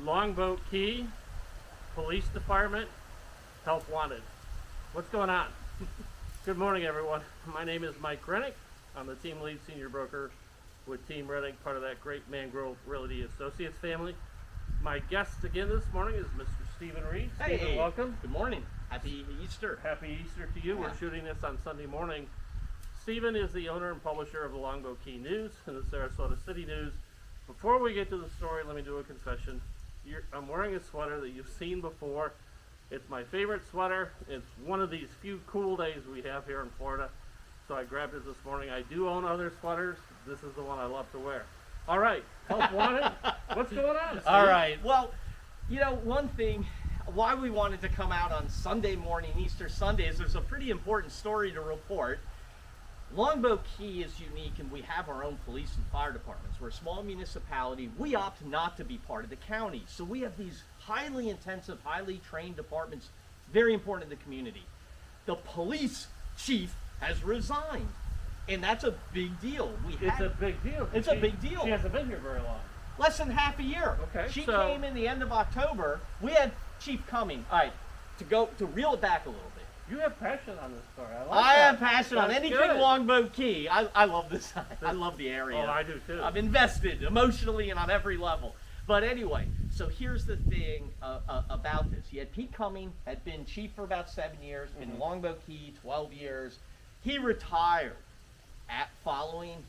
Longboat Key Police Department, help wanted. What's going on? Good morning, everyone. My name is Mike Rennick. I'm the team lead senior broker with Team Rennick, part of that great Mangrove Realty Associates family. My guest again this morning is Mr. Stephen Reed. Hey, Stephen, welcome. Good morning. Happy Easter. Happy Easter to you. Yeah. We're shooting this on Sunday morning. Stephen is the owner and publisher of the Longboat Key News and the Sarasota City News. Before we get to the story, let me do a confession. I'm wearing a sweater that you've seen before. It's my favorite sweater. It's one of these few cool days we have here in Florida. So I grabbed it this morning. I do own other sweaters. This is the one I love to wear. All right, help wanted. What's going on, Steve? All right. Well, you know, one thing, why we wanted to come out on Sunday morning, Easter Sunday, is there's a pretty important story to report. Longboat Key is unique, and we have our own police and fire departments. We're a small municipality. We opt not to be part of the county. So we have these highly intensive, highly trained departments, very important in the community. The police chief has resigned, and that's a big deal. It's a big deal. It's a big deal. She hasn't been here very long. Less than half a year. Okay, She so- came in the end of October. We had Chief coming. All right, to reel it back a little bit. You have passion on this story. I that. have passion on That's anything good. Longboat Key. I love this side. I love the area. Oh, I do too. I'm invested emotionally and on every level. But anyway, so here's the thing about this. You had Pete Cumming, had been chief for about 7 years, been in Longboat Key 12 years. He retired.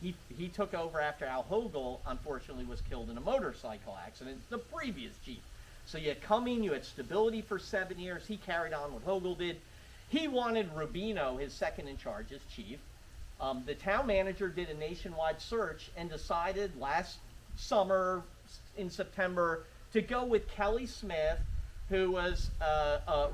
He took over after Al Hogel, unfortunately, was killed in a motorcycle accident, the previous chief. So you had Cumming, you had stability for 7 years. He carried on what Hogel did. He wanted Rubino, his second in charge, as chief. The town manager did a nationwide search and decided last summer in September to go with Kelly Smith, who was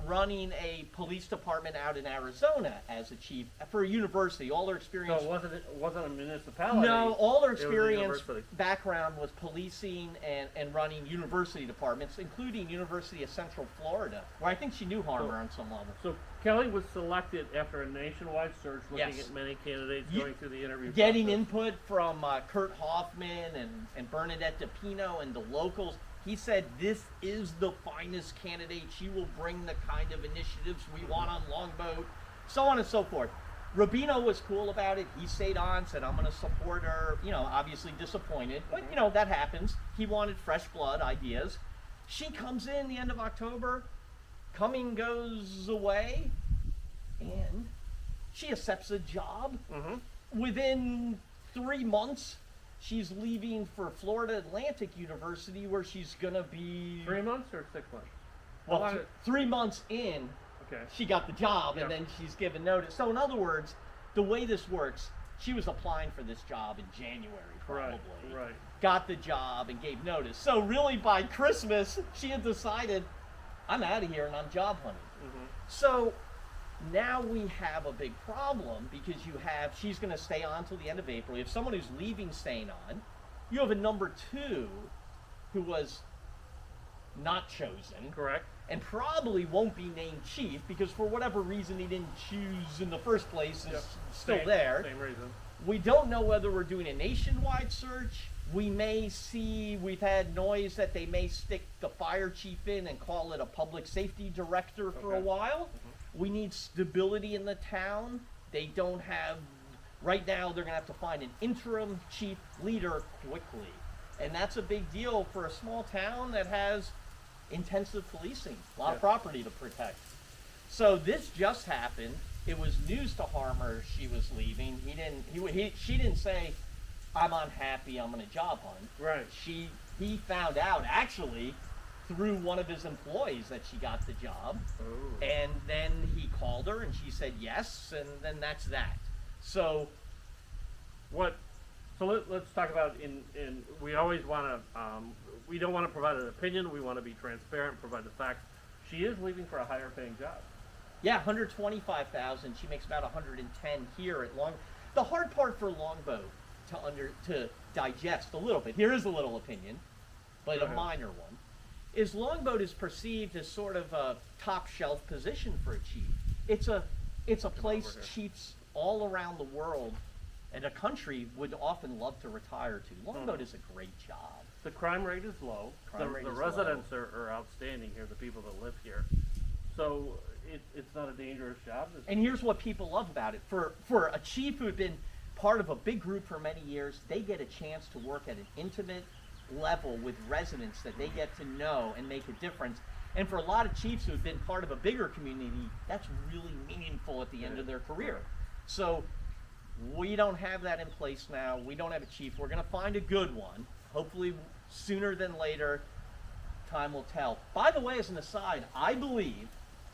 running a police department out in Arizona as a chief for a university. All her experience. So it wasn't a municipality. No, all her It was a experience university. background was policing and running university departments, including University of Central Florida, where I think she knew Harmer on some level. So Kelly was selected after a nationwide search, looking Yes. at many candidates, going through the interview Getting process. input from Kurt Hoffman and Bernadette DePino and the locals. He said this is the finest candidate. She will bring the kind of initiatives we want on Longboat, so on and so forth. Rubino was cool about it. He stayed on, said, I'm going to support her. You know, obviously disappointed, but you know, that happens. He wanted fresh blood ideas. She comes in the end of October. Cumming goes away, and she accepts a job. Within 3 months, she's leaving for Florida Atlantic University, where she's going to be... 3 months or 6 months? Well, How long- 3 months in, Okay. she got the job, and Yeah. then she's given notice. So in other words, the way this works, she was applying for this job in January, probably. Right. Got the job and gave notice. So really by Christmas, she had decided, I'm out of here and I'm job hunting. So now we have a big problem, because she's going to stay on till the end of April. You have someone who's leaving staying on. You have a number 2 who was not chosen. Correct. And probably won't be named chief, because for whatever reason he didn't choose in the first place is still there. Same reason. We don't know whether we're doing a nationwide search. We've had noise that they may stick the fire chief in and call it a public safety director for a Okay. while. We need stability in the town. They don't have, right now they're gonna have to find an interim chief leader quickly. And that's a big deal for a small town that has intensive policing, a lot of property to protect. So this just happened. It was news to Harmer she was leaving. She didn't say, I'm unhappy, I'm gonna job hunt. Right. He found out actually through one of his employees that she got the job. Oh. And then he called her and she said yes, and then that's that. So Let's talk about we always want to, we don't want to provide an opinion. We want to be transparent, provide the facts. She is leaving for a higher paying job. yeah, 125,000. She makes about 110 here at Long. The hard part for Longboat to digest a little bit. Here is a little opinion, but Go a ahead. minor one. Is Longboat is perceived as sort of a top shelf position for a chief. It's a place over here. chiefs all around the world and a country would often love to retire to. Longboat is a great job. The crime rate is low. Crime rate The is residents are outstanding here, the people that live here. So it's not a dangerous job. And here's what people love about it. For a chief who had been part of a big group for many years, they get a chance to work at an intimate level with residents that they get to know and make a difference. And for a lot of chiefs who have been part of a bigger community, that's really meaningful at the end of their career. So we don't have that in place now. We don't have a chief. We're going to find a good one, hopefully sooner than later. Time will tell. By the way, as an aside, I believe,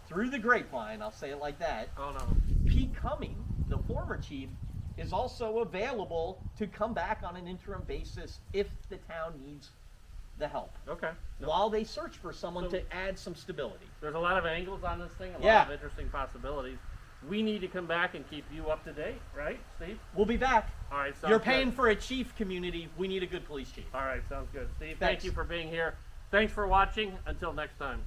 through the grapevine, I'll say it like that, Oh no. Pete Cumming, the former chief, is also available to come back on an interim basis if the town needs the help, Okay. No. while they search for someone So- to add some stability. There's a lot of angles on this thing, a Yeah. lot of interesting possibilities. We need to come back and keep you up to date, right, Steve? We'll be back. All right, sounds You're good. paying for a chief community. We need a good police chief. All right, sounds good. Steve, Thanks. thank you for being here. Thanks for watching. Until next time.